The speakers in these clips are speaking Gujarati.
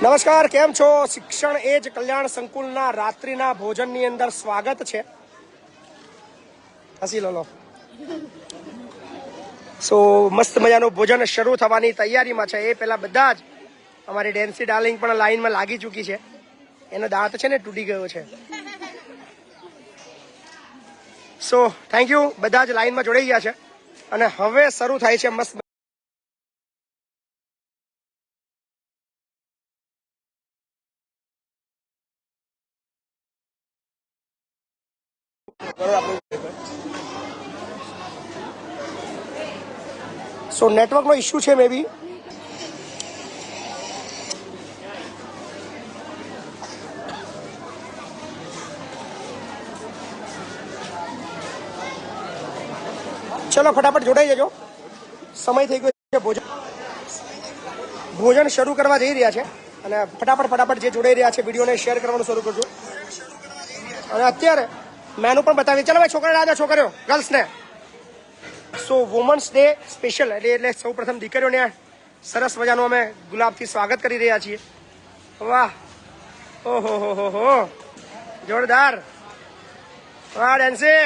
નમસ્કાર, કેમ છો? શિક્ષણ એ જ કલ્યાણ સંકુલના રાત્રિના ભોજનની અંદર સ્વાગત છે. હસી લો. સો મસ્ત મજાનું ભોજન શરૂ થવાની તૈયારીમાં છે. એ પહેલા બધા જ અમારી ડેન્સી ડાર્લિંગ પણ લાઈનમાં લાગી ચૂકી છે. એનો દાંત છે ને તૂટી ગયો છે. સો થેન્ક યુ, બધા જ લાઈનમાં જોડાઈ ગયા છે અને હવે શરૂ થાય છે મસ્ત. સો નેટવર્કનો ઇસ્યુ છે મે બી. ચલો ફટાફટ જોડાઈ જજો, સમય થઈ ગયો છે. ભોજન શરૂ કરવા જઈ રહ્યા છે અને ફટાફટ જે જોડાઈ રહ્યા છે વિડીયોને શેર કરવાનું શરૂ કરજો. અને અત્યારે મેનુ પણ બતાવી. ચલો ભાઈ, છોકરા રાજા, છોકરીઓ, ગર્લ્સને. સો વુમન્સ ડે સ્પેશિયલ એટલે સૌ પ્રથમ દીકરીઓને સરસ મજાનું અમે ગુલાબથી સ્વાગત કરી રહ્યા છીએ. વાહ, ઓહો હો, જોરદાર. વાહ ડેન્સી,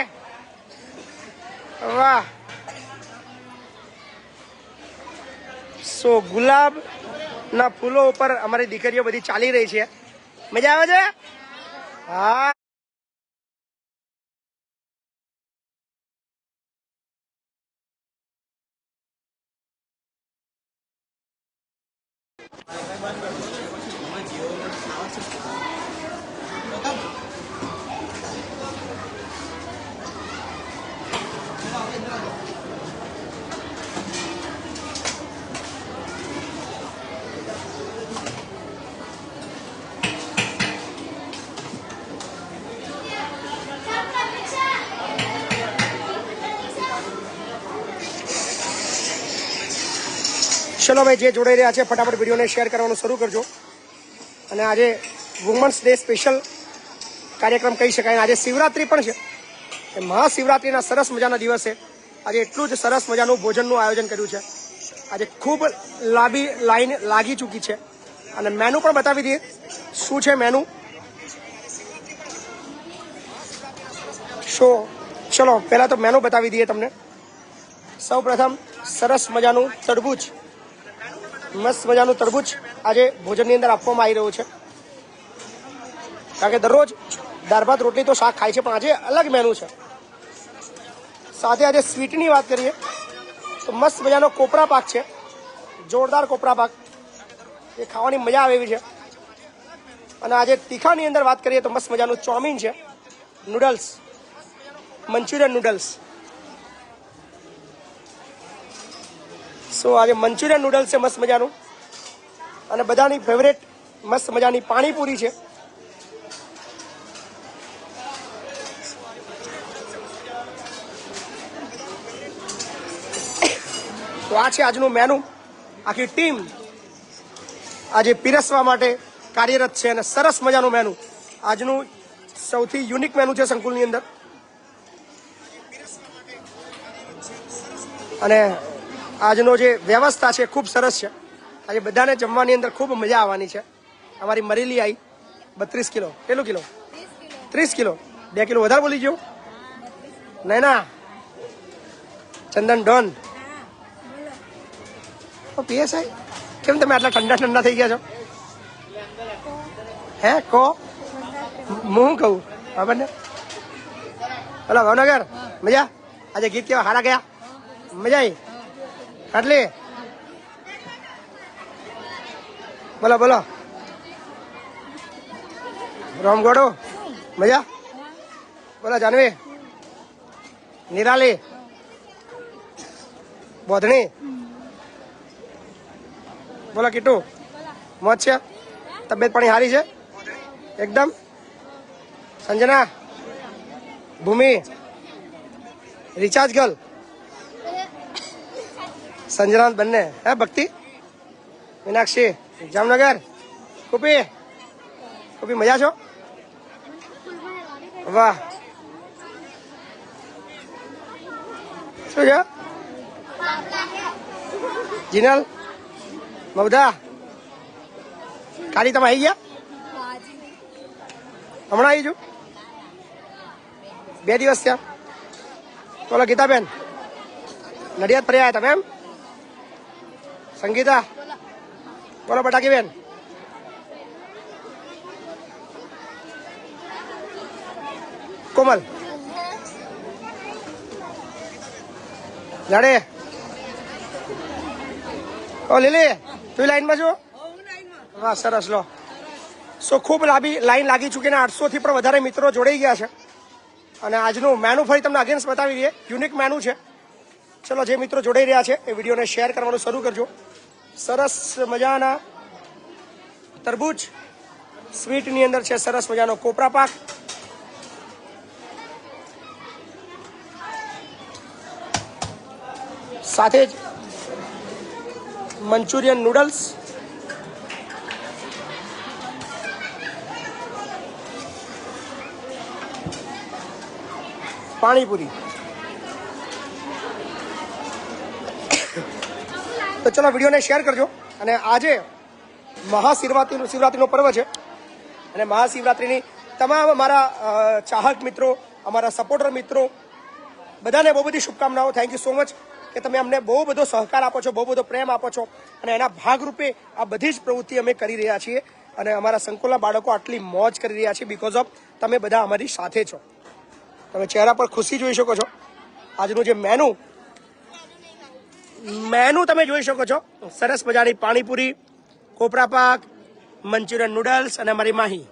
વાહ. સો ગુલાબ ના ફૂલો ઉપર અમારી દીકરીઓ બધી ચાલી રહી છે. મજા આવે છે? હા. ચલો ભાઈ, જે જોડાઈ રહ્યા છે ફટાફટ વિડીયોને શેર કરવાનું શરૂ કરજો. અને આજે વુમન્સ ડે સ્પેશિયલ કાર્યક્રમ કહી શકાય. આજે શિવરાત્રી પણ છે. એ મહાશિવરાત્રીના સરસ મજાના દિવસે આજે એટલું જ સરસ મજાનું ભોજનનું આયોજન કર્યું છે. આજે ખૂબ લાંબી લાઈન લાગી ચૂકી છે અને મેનુ પણ બતાવી દઈએ શું છે મેનુ. ચલો પહેલા તો મેનુ બતાવી દઈએ તમને. સૌ પ્રથમ સરસ મજાનું તરબૂચ, મસ્ત મજાનું તરબૂચ આજે ભોજનની અંદર આપવામાં આવી રહ્યું છે. કારણ કે દરરોજ દાળ ભાત રોટલી તો શાક ખાય છે, પણ આજે અલગ મેનુ છે. સાથે આજે સ્વીટની વાત કરીએ તો મસ્ત મજાનો કોપરા પાક છે. જોરદાર કોપરા પાક, એ ખાવાની મજા આવે એવી છે. અને આજે તીખાની અંદર વાત કરીએ તો મસ્ત મજાનું ચોમીન છે, નૂડલ્સ, મંચુરિયન નૂડલ્સ. સો આજે મંચુરિયન નૂડલ્સ છે મસ્ત મજાનું. અને બધાની ફેવરેટ મસ્ત મજાની પાણીપુરી છે. તો આ છે આજનું મેનુ. આખી ટીમ આજે પીરસવા માટે કાર્યરત છે અને સરસ મજાનું મેનુ. આજનું સૌથી યુનિક મેનુ છે સંકુલની અંદર. અને આજનો જે વ્યવસ્થા છે ખૂબ સરસ છે. આજે બધાને જમવાની અંદર ખૂબ મજા આવવાની છે. અમારી મરેલી આવી 32 કિલો. કેટલું કિલો? 30 કિલો. 2 કિલો વધારે બોલી ગયો. નૈના, ચંદન ડોન, પીએસઆઈ, કેમ તમે આટલા ઠંડા થઈ ગયા છો? હે કહો, હું કહું ખબર ને. હલો ભાવનગર, મજા? આજે ગીત કેવા હારા ગયા? મજા આવી? આટલી બોલો. રામગોડો, મજા? બોલો જાનવી, નિરાલી, બોધણી, બોલો કીટુ, મોજ છે? તબિયત પાણી સારી છે એકદમ? સંજના, ભૂમિ, રિચાર્જ ગર્લ, સંજરાંત બંને. હે ભક્તિ, મીનાક્ષી, જામનગર, કુપી મજા છો? વાહ, શું છે? જીનલ, મવધા, ખાલી તમે આવી ગયા? હમણાં આવી છું 2 દિવસ થયા. બોલો ગીતાબેન, નડિયાદ ફરી આવ્યા તમે એમ? સંગીતા બોલો. બટાકીબેન કોમલ જાડે ઓ લીલી તું લાઈનમાં છો? હા સરસ. લો સો ખૂબ લાઈન લાગી ચૂકીને 800 થી પણ વધારે મિત્રો જોડાઈ ગયા છે. અને આજનું મેનુ ફરી તમને અગેન્સ્ટ બતાવી દઈએ. યુનિક મેનુ છે. ચલો જે મિત્રો જોડાઈ રહ્યા છે એ વિડીયોને શેર કરવાનું શરૂ કરજો. સરસ મજાના તરબૂચ, સ્વીટની અંદર છે સરસ મજાનો કોપરા પાક, સાથે જ મંચુરિયન નૂડલ્સ, પાણીપુરી. તો ચલો વિડીયોને શેર કરજો. અને આજે શિવરાત્રીનો પર્વ છે અને મહાશિવરાત્રિની તમામ અમારા ચાહક મિત્રો, અમારા સપોર્ટર મિત્રો બધાને બહુ બધી શુભકામનાઓ. થેન્ક યુ સો મચ કે તમે અમને બહુ બધો સહકાર આપો છો, બહુ બધો પ્રેમ આપો છો. અને એના ભાગરૂપે આ બધી જ પ્રવૃત્તિ અમે કરી રહ્યા છીએ. અને અમારા સંકુલના બાળકો આટલી મોજ કરી રહ્યા છે બીકોઝ ઓફ તમે બધા અમારી સાથે છો. તમે ચહેરા પર ખુશી જોઈ શકો છો. આજનું જે મેનુ તમે જોઈ શકો છો. સરસ મજાની પાણીપુરી, કોપરા પાક, મંચુરિયન નૂડલ્સ અને અમારી માહી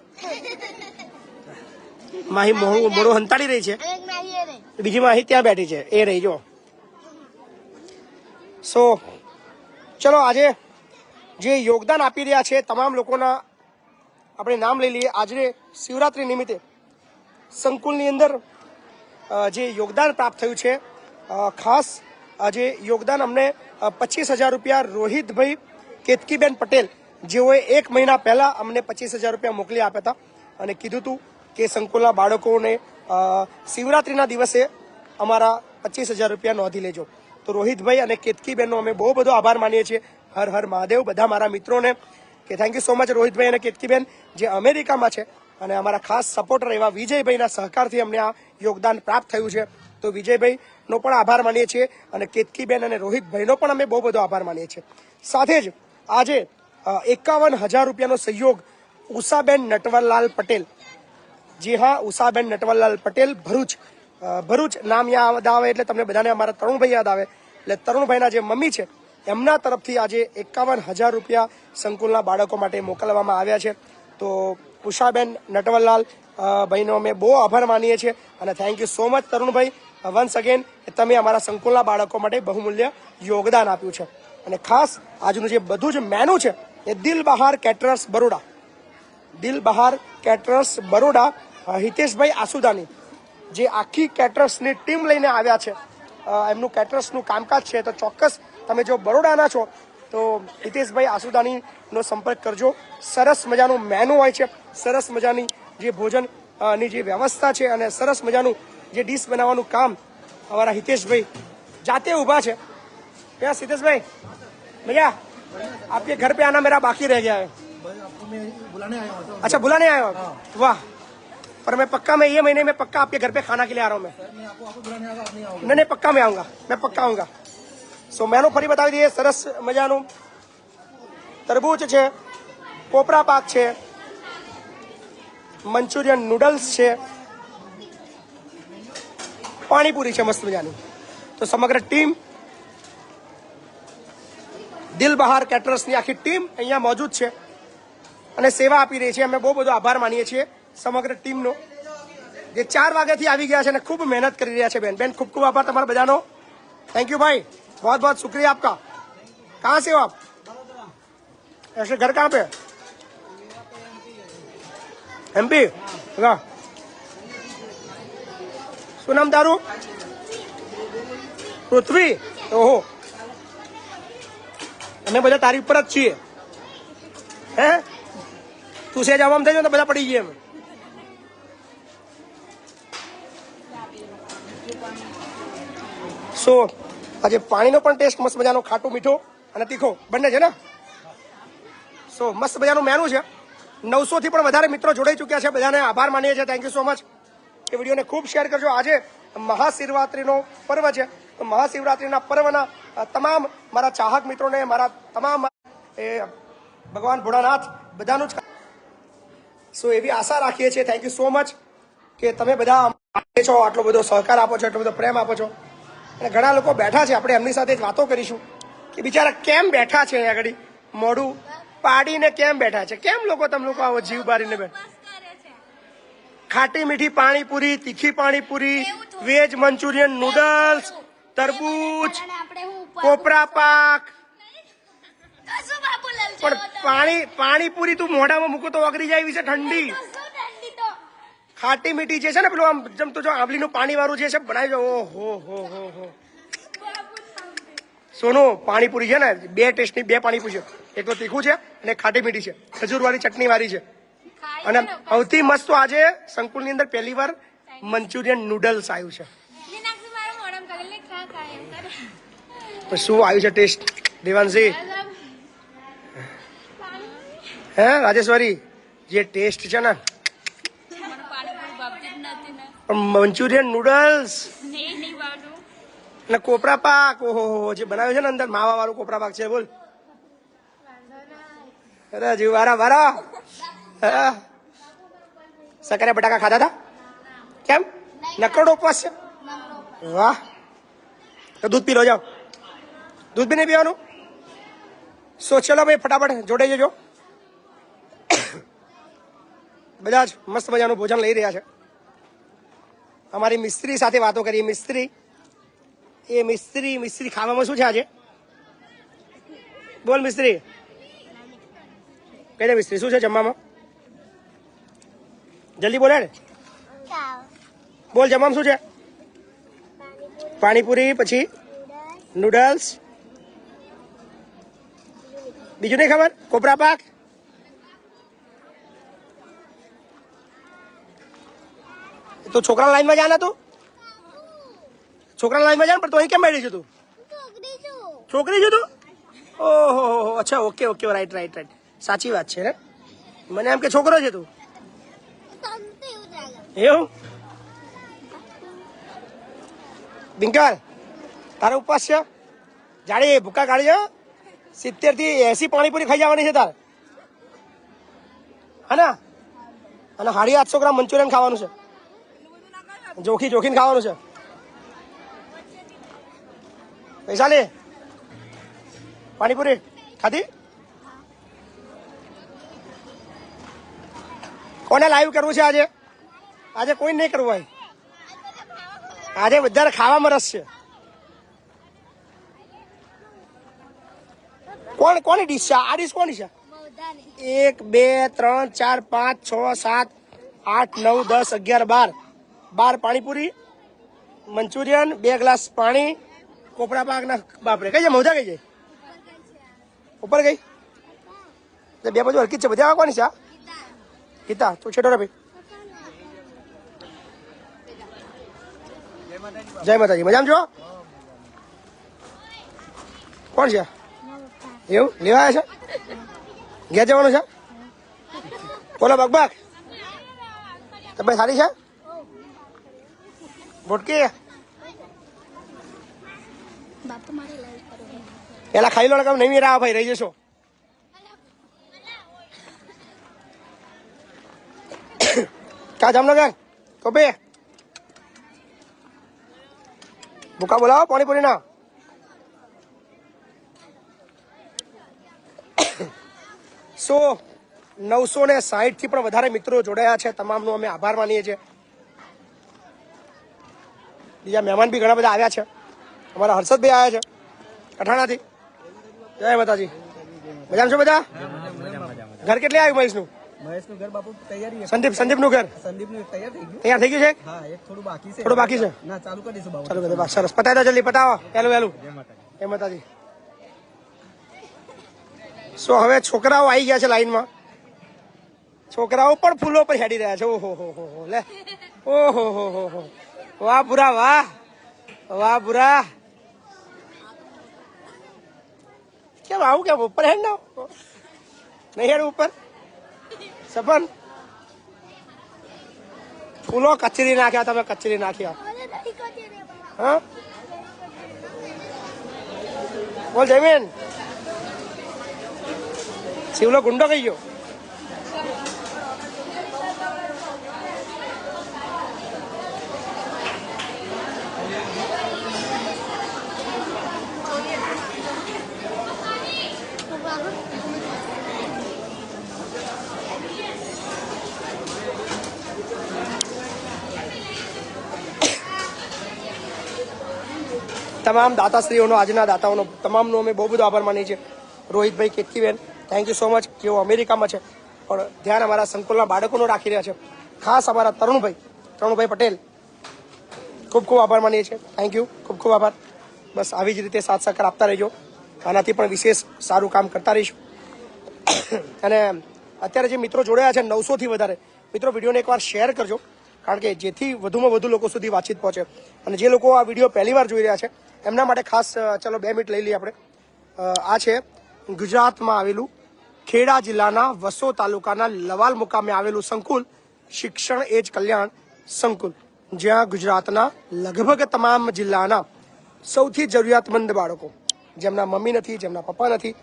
મોડું હંતાડી રહી છે. બીજી માહી ત્યાં બેઠી છે, એ રહી જો. સો ચલો આજે જે યોગદાન આપી રહ્યા છે તમામ લોકોના આપણે નામ લઈ લઈએ. આજે શિવરાત્રી નિમિત્તે સંકુલની અંદર જે યોગદાન પ્રાપ્ત થયું છે, ખાસ આજે યોગદાન અમને 25,000 રૂપિયા રોહિતભાઈ કેતકીબેન પટેલ, જેઓએ 1 મહિના પહેલા અમને 25,000 રૂપિયા મોકલી આપ્યા હતા અને કીધું હતું કે સંકુલના બાળકોને શિવરાત્રીના દિવસે અમારા 25,000 રૂપિયા નોંધી લેજો. તો રોહિતભાઈ અને કેતકીબેનનો અમે બહુ બધો આભાર માનીએ છીએ. હર હર મહાદેવ બધા મારા મિત્રોને કે થેન્ક યુ સો મચ રોહિતભાઈ અને કેતકીબેન જે અમેરિકામાં છે. અને અમારા ખાસ સપોર્ટર એવા વિજયભાઈના સહકારથી અમને આ યોગદાન પ્રાપ્ત થયું છે. તો વિજયભાઈનો પણ આભાર માનીએ છીએ અને કેતકીબેન અને રોહિતભાઈનો પણ અમે બહુ બધો આભાર માનીએ છીએ. સાથે જ આજે 51,000 રૂપિયાનો સહયોગ ઉષાબેન નટવરલાલ પટેલ, જી હા ઉષાબેન નટવરલાલ પટેલ, ભરૂચ નામ યાદ આવે એટલે તમને બધાને અમારા તરુણભાઈ યાદ આવે. એટલે તરુણભાઈના જે મમ્મી છે એમના તરફથી આજે 51,000 રૂપિયા સંકુલના બાળકો માટે મોકલવામાં આવ્યા છે. તો ઉષાબેન નટવરલાલ ભાઈનો અમે બહુ આભાર માનીએ છીએ અને thank you so much Tarunbhai once again. તમે અમારા સંકુલના બાળકો માટે બહુમૂલ્ય યોગદાન આપ્યું છે. અને ખાસ આજનું જે બધું જ મેનુ છે એ દિલ બહાર કેટરર્સ બરોડા હિતેશભાઈ આસુદાની જે આખી કેટરર્સની ટીમ લઈને આવ્યા છે. એમનું કેટરર્સનું કામકાજ છે. તો ચોક્કસ તમે જો બરોડાના છો તો હિતેશભાઈ આસુદાનીનો સંપર્ક કરજો. સરસ મજાનું મેનુ હોય છે, સરસ મજાની જે ભોજનની જે વ્યવસ્થા છે અને સરસ મજાનું જે ડીશ બનાવવાનું કામ અમારા હિતેશભાઈ જાતે ઊભા છે. क्या हितेशભાઈ भैया आपके घर पे आना मेरा बाकी रह गया है. अच्छा बुलाने आए हो? वाह. पर मैं पक्का मैं ये महीने में पक्का आपके घर पे खाना के लिए आ रहा हूँ मैं. नहीं पक्का मैं आऊंगा, मैं पक्का आऊंगा. સો મેનુ ફરી બતાવી દઈએ. સરસ મજાનું તરબૂચ છે, કોપરા પાક છે, મંચુરિયન નૂડલ્સ છે, પાણીપુરી છે મસ્ત મજાની. તો સમગ્ર ટીમ દિલ બહાર કેટરર્સની આખી ટીમ અહીંયા મોજૂદ છે અને સેવા આપી રહી છે. અમે બહુ બધો આભાર માનીએ છીએ સમગ્ર ટીમનો જે 4 વાગ્યાથી આવી ગયા છે અને ખૂબ મહેનત કરી રહ્યા છે. બેન ખૂબ ખૂબ આભાર તમારા બધાનો. થેન્ક યુ ભાઈ, बहुत बहुत शुक्रिया आपका. कहाँ से हो आप? ऐसे घर कहाँ पे? एमपी. वाह. શું નામ તારું? પૃથ્વી. ઓહો, અમે બધા તારી ઉપર જ છીએ. હે તું સેજ આમ થઈ જાય તો બધા પડી ગયા અમે. સો આજે પાણીનો પણ ટેસ્ટ મસ્ત મજાનો ખાટું મીઠું અને તીખો બંને છે ને. સો મસ્ત મજાનું મેનુ છે. 900 થી પણ વધારે મિત્રો જોડાઈ ચૂક્યા છે, બધાને આભાર માનીએ છીએ. Thank you so much. એ વિડીયોને ખૂબ શેર કરજો. આજે મહાશિવરાત્રીનો પર્વ છે, તો મહાશિવરાત્રીના પર્વના તમામ મારા ચાહક મિત્રોને, મારા તમામ એ ભગવાન ભોળાનાથ બધાનું જ એવી આશા રાખીએ છીએ. થેન્ક યુ સો મચ કે તમે બધા છો, આટલો બધો સહકાર આપો છો, એટલો બધો પ્રેમ આપો છો. અને ઘણા લોકો બેઠા છે, આપણે એમની સાથે જ વાતો કરીશું કે બિચારા કેમ બેઠા છે અહીંયા આગળ, મોઢું પાડીને કેમ બેઠા છે, કેમ લોકો તમે લોકો આવો જીવ બારીને બેઠા. ખાટી મીઠી પાણીપુરી, તીખી પાણીપુરી, વેજ મંચુરિયન, નૂડલ્સ, તરબૂચ, કોપરા પાક. પણ પાણીપુરી તું મોઢામાં મૂકો તો ઓગળી જાય એવી છે, ઠંડી. ખાટી મીઠી જે છે ને પેલું આમ જમતું જો આંબલીનું પાણી વાળું જે છે બનાવી. ઓહો હો હો હો. સોનું પાણીપુરી છે ને, બે ટેસ્ટની બે પાણીપુરી છે, એક તો તીખું છે અને ખાટી મીઠી છે, ખજૂર વાળી ચટણી વાળી છે. અને સૌથી મસ્ત તો આજે સંકુલ ની અંદર પહેલી વાર મંચુરિયન નૂડલ્સ આવ્યું છે. તો શું આવ્યું છે ટેસ્ટ દેવાંશી? હે રાજેશ્વરી, જે ટેસ્ટ છે ને મંચુરિયન નૂડલ્સ અને કોપરા પાક, ઓહો જે બનાવ્યું છે ને અંદર માવા વાળું કોપરા પાક છે. બોલ અરે જીવ વારા વારા. સકરે બટાકા ખાધા હતા? કેમ નકરોડો ઉપવાસ છે? વાહ, તો દૂધ પી લો, જાઓ. દૂધ બી નહીં પીવાનું? સો ચલો ભાઈ ફટાફટ જોડાઈ જજો. બધા જ મસ્ત મજાનું ભોજન લઈ રહ્યા છે. અમારી મિસ્ત્રી સાથે વાતો કરી. મિસ્ત્રી મિસ્ત્રી ખાવામાં શું છે આજે? બોલ મિસ્ત્રી, કઈ દે મિસ્ત્રી, શું છે જમવામાં? જલ્દી બોલે ને. બોલ જમવામાં શું છે? પાણીપુરી, પછી નૂડલ્સ, બીજું નહીં ખબર? કોપરા પાક. તો છોકરા લાઈનમાં જા ને, તું છોકરા લાઈનમાં જા ને. પણ તો અહીં કેમ બેઠી છે તું? છોકરી છું તું? ઓહો, અચ્છા, okay okay, right right right, સાચી વાત છે ને. મને એમ કે છોકરો છે તું. એવું? બિંકલ તારો ઉપવાસ છે? જાડી ભૂકા કાઢી 70 થી 80 પાણીપુરી ખાઈ જવાની છે તારે, હા ને? અને 850 ગ્રામ મંચુરિયન ખાવાનું છે, જોખીને ખાવાનું છે. પૈસા લે. પાણીપુરી ખાધી? કોને લાઈવ કરવું છે આજે? આજે કોઈ નહીં કરવું ભાઈ. આજે બધાને ખાવામાં રસ છે. કોની ડીશ છે આ? ડીશ કોની છે? 1 2 3 4 5 6 7 8 9 10 11 12 પાણીપુરી, મંચુરિયન, 2 ગ્લાસ પાણી, કોપરા પાક ના. બાપરે, કઈ જાય મૌધા? કઈ જાય ઉપર ગઈ? બે બાજુ હરકી જ છે. બધી કોની છે? ગીતા તું છેટો રે ભાઈ. જય માતાજી. મજામાં છો? કોણ છે? એવું લેવા આવ્યા છે? ઘેર જવાનું છે? બોલો બકબક, તબિયત સારી છે? ભોટકી પેલા ખાઈ લો ને, કામ નહીં રાહ ભાઈ, રહી જશો. ક્યાં જામનગર? કોપી ભૂકા બોલાવો પાણીપુરી ના. સો 960 થી પણ વધારે મિત્રો જોડાયા છે, તમામનો અમે આભાર માનીએ છીએ. બીજા મહેમાન બી ઘણા બધા આવ્યા છે. અમારા હર્ષદભાઈ આવ્યા છે કઠાણાથી. જય માતાજી. મજામાં છો બધા? ઘર કેટલે આવ્યું મહેશનું? મહેશનું ઘર બાપુ તૈયારી. સંદીપનું ઘર? સંદીપનું તૈયાર થઈ ગયું. તૈયાર થઈ ગયું છે? હા, એક થોડું બાકી છે. થોડું બાકી છે? ના, ચાલુ કરી દઈશું બાપુ. ચાલુ કરી દે. સરસ, પતાવી દો જલ્દી, પતાવો વહેલું. જય માતાજી. સો હવે છોકરાઓ આવી ગયા છે લાઈનમાં. છોકરાઓ પણ ફૂલો પર હેડી રહ્યા છે. ઓહો હો હો લે, ઓહો હો હો હો, વાહ બુરા વાહ, વાહ બુરા. કેમ આવું? કેમ ઉપર હેડ ના? નહીં હેડ ઉપર? સપન ફૂલો કચરી નાખ્યા તમે, કચરી નાખ્યા. હા બોલ જયમીન. શિવલો ગુંડો કઈ ગયો? તમામ દાતાશ્રીઓનો, આજના દાતાઓનો તમામનો અમે બહુ બધો આભાર માનીએ છીએ. રોહિતભાઈ, કેતકીબેન, થેન્ક યુ સો મચ. જેઓ અમેરિકામાં છે પણ ધ્યાન અમારા સંકુલના બાળકોનો રાખી રહ્યા છે. ખાસ અમારા તરુણભાઈ પટેલ, ખૂબ ખૂબ આભાર માનીએ છીએ. થેન્ક યુ, ખૂબ ખૂબ આભાર. બસ આવી જ રીતે સાથ સહકાર આપતા રહેજો. આનાથી પણ વિશેષ સારું કામ કરતા રહીશું. અને અત્યારે જે મિત્રો જોડાયા છે 900થી વધારે મિત્રો, વિડીયોને એકવાર શેર કરજો, કારણ કે જેથી વધુમાં વધુ લોકો સુધી વાતચીત પહોંચે. અને જે લોકો આ વિડીયો પહેલી વાર જોઈ રહ્યા છે એમના માટે ખાસ ચલો 2 મિનિટ લઈ લઈએ આપણે. આ છે ગુજરાતમાં આવેલું ખેડા જિલ્લાના વસો તાલુકાના લવાલ મુકામે આવેલું સંકુલ શિક્ષણ એજ કલ્યાણ સંકુલ, જ્યાં ગુજરાતના લગભગ તમામ જિલ્લાના સૌથી જરૂરિયાતમંદ બાળકો, જેમના મમ્મી નથી, જેમના પપ્પા નથી,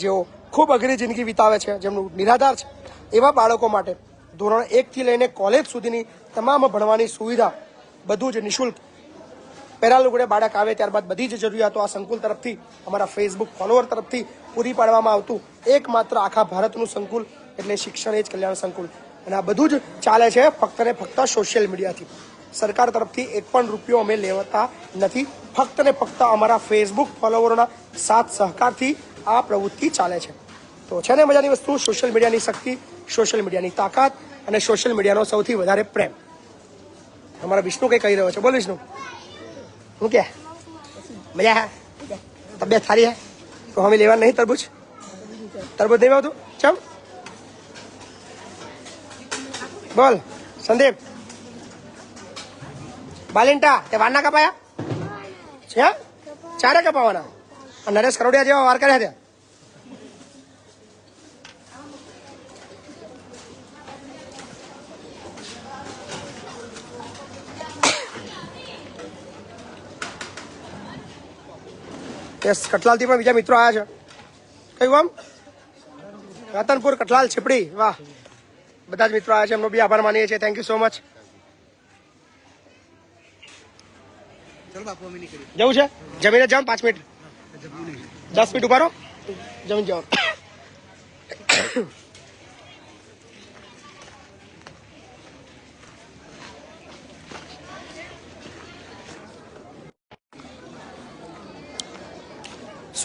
જેઓ ખૂબ અઘરી જિંદગી વિતાવે છે, જેમનું નિરાધાર છે, એવા બાળકો માટે ધોરણ 1 થી લઈને કોલેજ સુધીની તમામ ભણવાની સુવિધા બધું જ નિઃશુલ્ક. પહેલા લુગડે બાળક આવે ત્યારબાદ બધી જ જરૂરિયાતો આ સંકુલ તરફથી, અમારા ફેસબુક ફોલોઅર તરફથી પૂરી પાડવામાં આવતું એકમાત્ર આખા ભારતનું સંકુલ એટલે શિક્ષણ એજ કલ્યાણ સંકુલ. અને આ બધું જ ચાલે છે ફક્ત ને ફક્ત સોશિયલ મીડિયાથી. સરકાર તરફથી એક પણ રૂપિયો અમે લેવાતા નથી. ફક્ત ને ફક્ત અમારા ફેસબુક ફોલોવરોના સાથ સહકારથી આ પ્રવૃત્તિ ચાલે છે. તો છે ને મજાની વસ્તુ, સોશિયલ મીડિયાની શક્તિ, સોશિયલ મીડિયાની તાકાત અને સોશિયલ મીડિયાનો સૌથી વધારે પ્રેમ. અમારા વિષ્ણુ કઈ કહી રહ્યો છે, બોલ વિષ્ણુ. શું કે મજા હે? તબિયત સારી હે? તો અમે લેવા નહીં તરબૂચ નહીં આવતું? ચમ બોલ સંદીપ. બાલિન્ટા તે વાર ના કપાયા છે? 4 કપાવાના. નરેશ કરોડિયા જેવા વાર કર્યા ત્યાં. કટલાલથી પણ બીજા મિત્રો આવ્યા છે. કયું આમ? રતનપુર, કટલાલ, છીપડી. વાહ, બધા જ મિત્રો આવ્યા છે, એમનો બી આભાર માનીએ છીએ. Thank you so much. જવું છે? જમીને જાઓ 5 મિનિટ, 10 મિનિટ ઉભા રહો, જમીન જાઓ.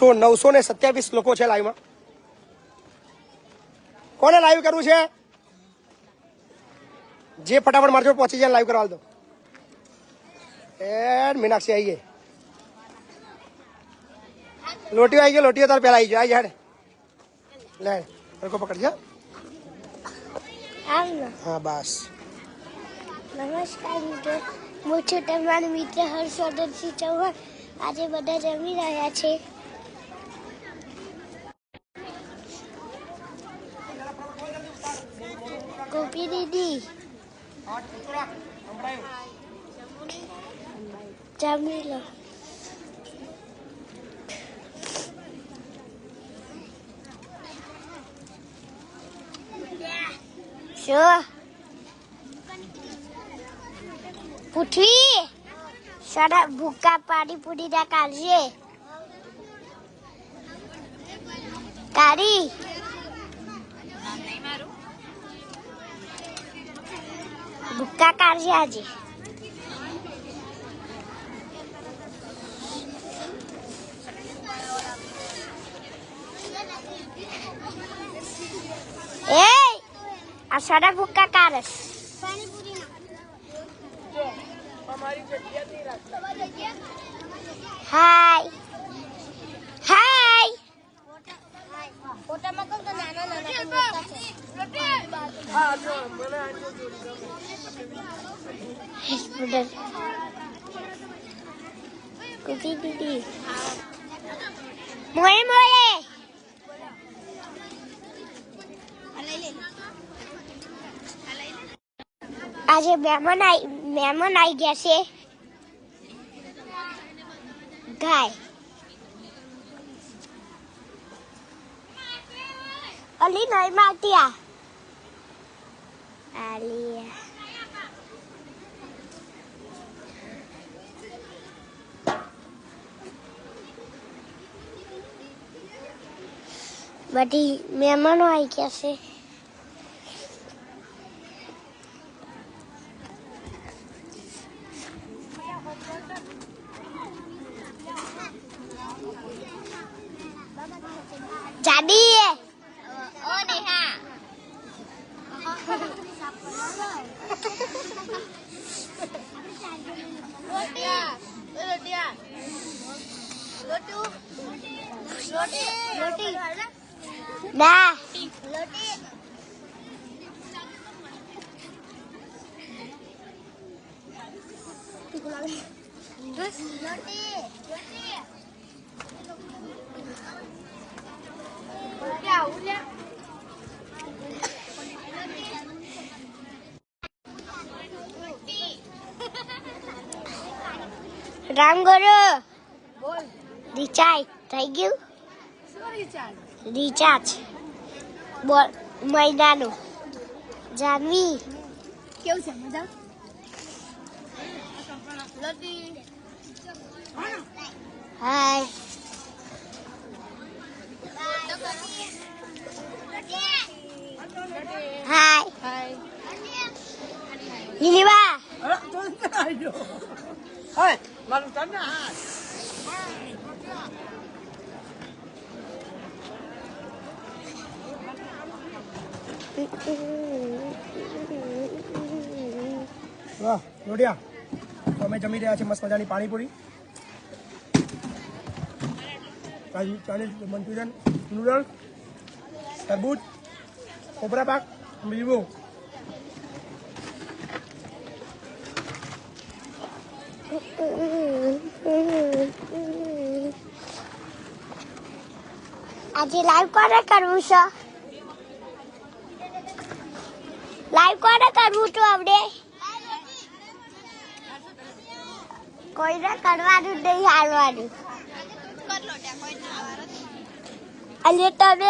સો 927 લોકો છે લાઈવમાં. કોને લાઈવ કરવું છે? જે ફટાફટ મારજો પહોંચી જાય, લાઈવ કરવા દો. મીનાક્ષી આવી ગઈ. લોટીઓ આવી ગયો. લોટીઓ તાર પહેલા આવી જાય. લે સરખો પકડજે. હા બસ. નમસ્કાર મિત્રો, હું છું તમારો મિત્ર હર્ષવર્ધનસિંહ ચૌહાણ. આજે બધા જમી રહ્યા છે. ગોપી દીદી જમી લો. શું પૃથ્વી સાડા ભૂકા પાણીપુરી ના કાઢશે? કાઢી ભૂકા કાઢશે આજે. એ આ સાડા ભૂકા કાઢશ. હાય હાય. ફોટામાં તો નાના નાના કુકી દીદી મોએ મોએ આજે મહેમાન આવી ગયા છે ગાય અલી નહીં મારતી આલી બધી મહેમાનો આવી ગયા છે જાડી ઓ નેહા રોટી ના રામ ગુરુ રિચાર્જ થઈ ગયું રિચાર્જ બોલ મહિનાનું જાનવી કેવું છે મજા હાય હાય લીલીબા વાહ રોડિયા તો અમે જમી રહ્યા છીએ મસ્ત મજાની પાણીપુરી ચાઇનીઝ મંચુરિયન નૂડલ્સ તરબૂચ કોપરા પાક લીંબુ આજે લાઈવ કોને કરવું છે લાઈવ કોને કરવું તો આપણે કોઈને કરવાનું નહીં હાલવાનું અને તમે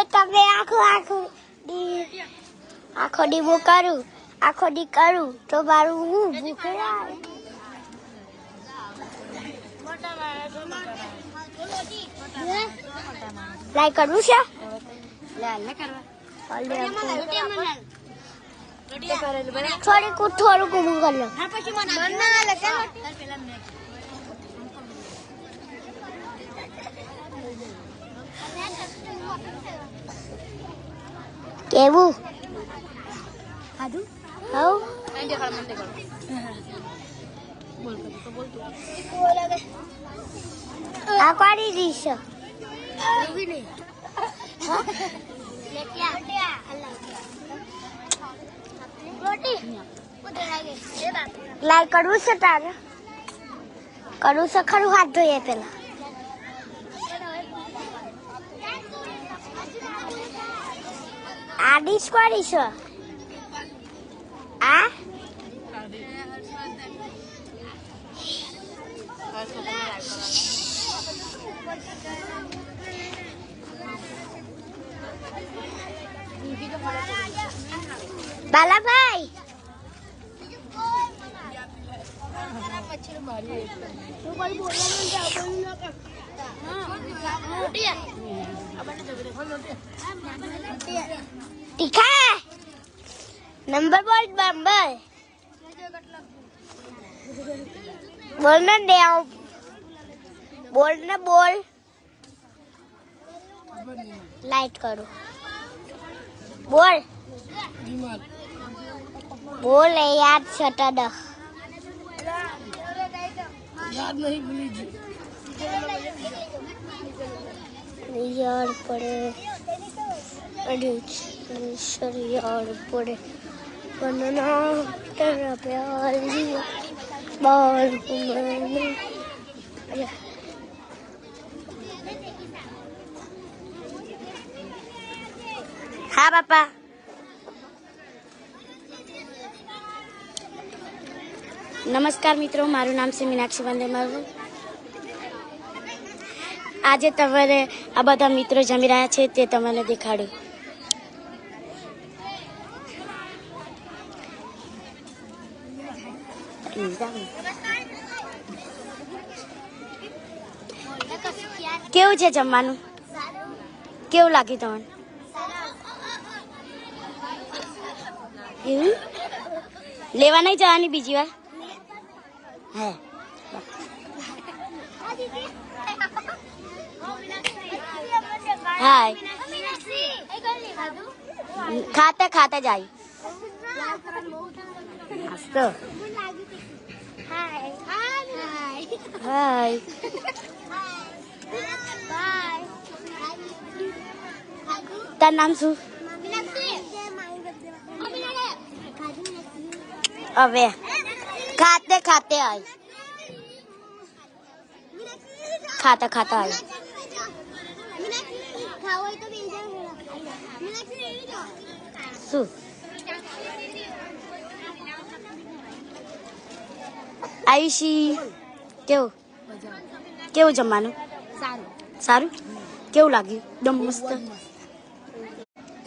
આખો દી હું કરું આખો દી કરું તો મારું હું ભૂખ લાઈક કરવું છે થોડું ઊભું કરી લો કેવું ખાધું હવ આ કોની ડીશ છે લાઈક કરવું છે તારે કરવું છે ખરું હાથ ધોઈએ પેલા આ ડીશ કોની છે આ બાલાભાઈ તીખા નંબર બોલ નંબર બોલ ને દેવ બોલ ને બોલ લાઈટ કરો બોલ બોલ યાદ છટા દહ યાદ નહીં ભૂલી ગઈ યાર પડે યાર પડે બનના તેરા પ્યાર દિયા બાલ મને હા બાપા નમસ્કાર મિત્રો, મારું નામ છે મીનાક્ષી વંદેમારું. આજે તમારે આ બધા મિત્રો જમી રહ્યા છે તે તમને દેખાડું. કેવું છે જમવાનું? કેવું લાગ્યું તમને? એવું લેવા નહીં જવાની બીજી વાર? હે હાય ખાતા ખાતા જાય. મસ્ત. હાય તાર નામ શું? હવે ખાતે ખાતે આય ખાતા ખાતા આય. શું આયુષી કેવું કેવું જમવાનું? સારું. કેવું લાગ્યું? એકદમ મસ્ત.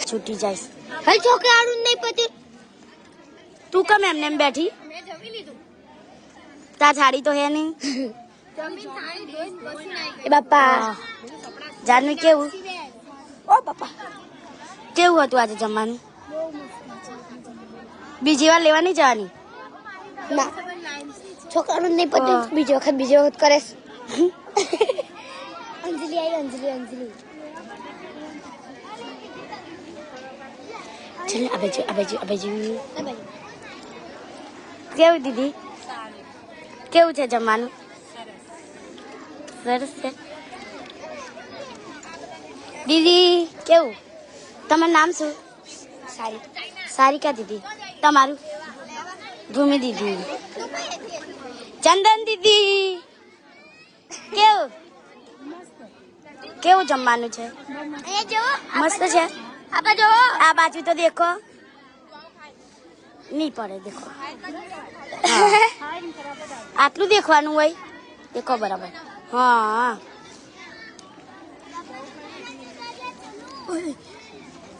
છૂટી જાય. હલ છોકરાનું નહીં પતે. તું કેમ એમને એમ બેઠી? તાર સાડી તો હે નહીં. એ બાપા જાનવી કેવું? ઓ બાપા કેવું હતું આજે જમવાનું? બીજી વાર લેવા નહીં જવાની? ના છોકરાનું નહીં પતે. બીજી વખત કરે. અંજલિ આવી અંજલિ. ચલ આ બાજુ. કેવું દીદી? કેવું છે જમવાનું? સરસ છે. દીદી કેવું? તમારું નામ શું? સારિકા દીદી. તમારું? ભૂમિ દીદી. ચંદન દીદી કેવું જમવાનું છે? મસ્ત છે. આ બાજુ તો દેખો. નહીં પડે દેખો. આટલું દેખવાનું હોય. દેખો બરાબર. હા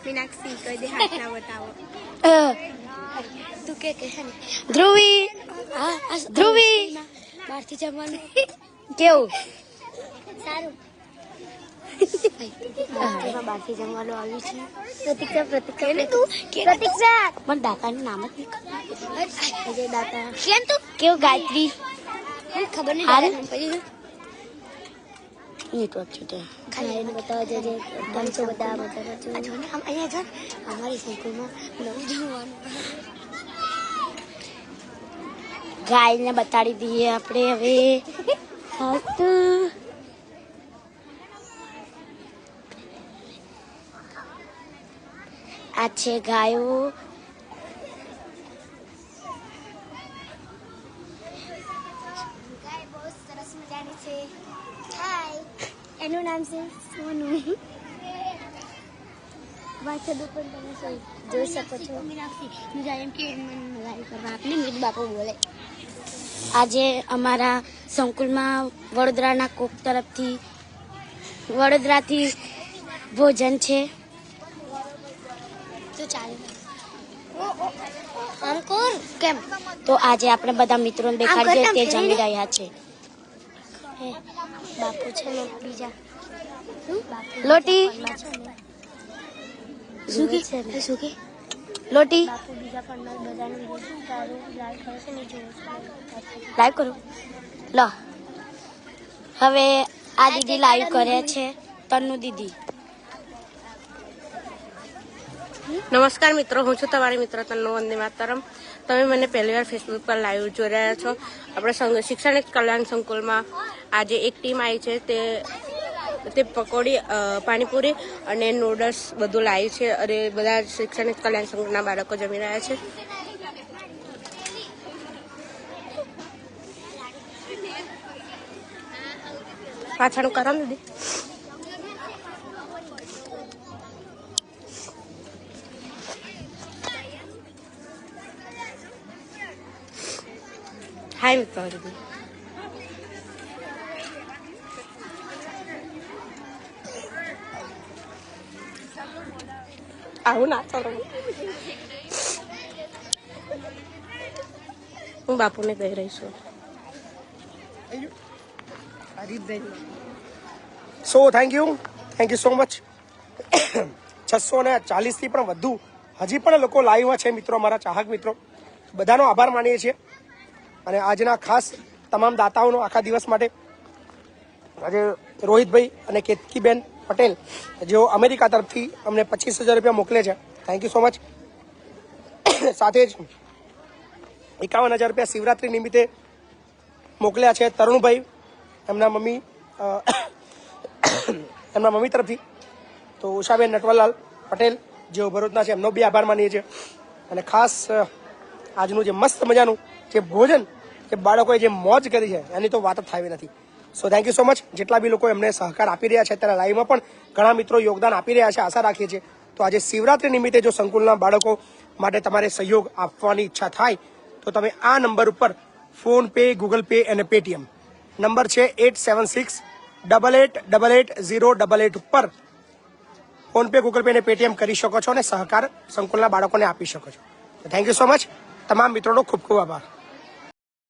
મીનાક્ષી કહી દે હાથ ના બતાવો. તું કે ધ્રુવી બહારથી જમવાનું કેવું? સારું. બહારથી જમવાનું આવ્યું છે. પ્રતીક્ષા પણ દાતાનું નામ જ નહીં. દાતા કેમ તું કેવું ગાયત્રી? ખબર હારું? નહીં. નેટવર્ક છે તે. ખાઈને બતાવવા જજે. પાંચસો બધા અહીંયા જો અમારી સંકુલમાં નવું જમવાનું. ગાયને બતાડી દઈએ આપણે હવે. આ છે ગાયો. ગાય બહુ સરસ મજાની છે. હાય એનું નામ છે સોનુ. વાંચો પણ તમે જોઈ શકો છો. એમ કે લાઈવ કરવા આપણે મૃત બાપુ બોલે. આજે અમારા સંકુલમાં વડોદરાના કોક તરફથી વડોદરાથી ભોજન છે. તો ચાલે આમ કોર કેમ તો આજે આપણે બધા મિત્રોને દેખાડીએ તે જમી રહ્યા છે. બાપુ છે ને બીજા લોટી શું કે લોટી બાપુ બીજા પણ બધાને તારું લાઈવ કરે છે ને જોઉં લાઈવ કરો. લો હવે આ દીદી લાઈવ કરે છે. તન્નુ દીદી. નમસ્કાર મિત્રો, હું છું તમારી મિત્ર તન્નુ વંદે માતરમ. તમે મને પહેલી વાર ફેસબુક પર લાઈવ જોઈ રહ્યા છો. આપણે શિક્ષણ કલ્યાણ સંકુલમાં આજે એક ટીમ આવી છે. તે પકોડી, પાણીપુરી અને નૂડલ્સ બધું લાવી છે અને બધા શિક્ષણ કલ્યાણ સંકુલના બાળકો જમી રહ્યા છે. પાછળનું કરો દીદી. હાય મિત્રો દીદી. આવું ના ચાલો. હું બાપુને કહી રહી છું. So thank you so much. 640 થી પણ વધુ હજી પણ લોકો લાઈવમાં છે મિત્રો, અમારા ચાહક મિત્રો. બધાનો આભાર માનીએ છીએ. અને આજના ખાસ તમામ દાતાઓનો આખા દિવસ માટે આજે રોહિતભાઈ અને કેતકીબેન પટેલ જેઓ અમેરિકા તરફથી અમને 25,000 રૂપિયા મોકલે છે. Thank you so much. સાથે જ 51,000 રૂપિયા શિવરાત્રી નિમિત્તે મોકલ્યા છે તરુણભાઈ એમના મમ્મી તરફથી. તો ઉષાબેન નટવરલાલ પટેલ જેઓ ભરૂચના છે, એમનો બી આભાર માનીએ છીએ. અને ખાસ આજનું જે મસ્ત મજાનું જે ભોજન જે બાળકોએ જે મોજ કરી છે એની તો વાત જ થાવી નથી. So thank you so much. જેટલા બી લોકો એમને સહકાર આપી રહ્યા છે, અત્યારે લાઈવમાં પણ ઘણા મિત્રો યોગદાન આપી રહ્યા છે. આશા રાખીએ છીએ તો આજે શિવરાત્રી નિમિત્તે જો સંકુલના બાળકો માટે તમારે સહયોગ આપવાની ઈચ્છા થાય તો તમે આ નંબર ઉપર ફોન પે, ગૂગલ પે અને પેટીએમ નંબર છે 876-8888-088 ઉપર ફોન પે, ગૂગલ પે અને પેટીએમ કરી શકો છો અને સહકાર સંકુલના બાળકોને આપી શકો છો. Thank you so much. તમામ મિત્રોનો ખૂબ ખૂબ આભાર.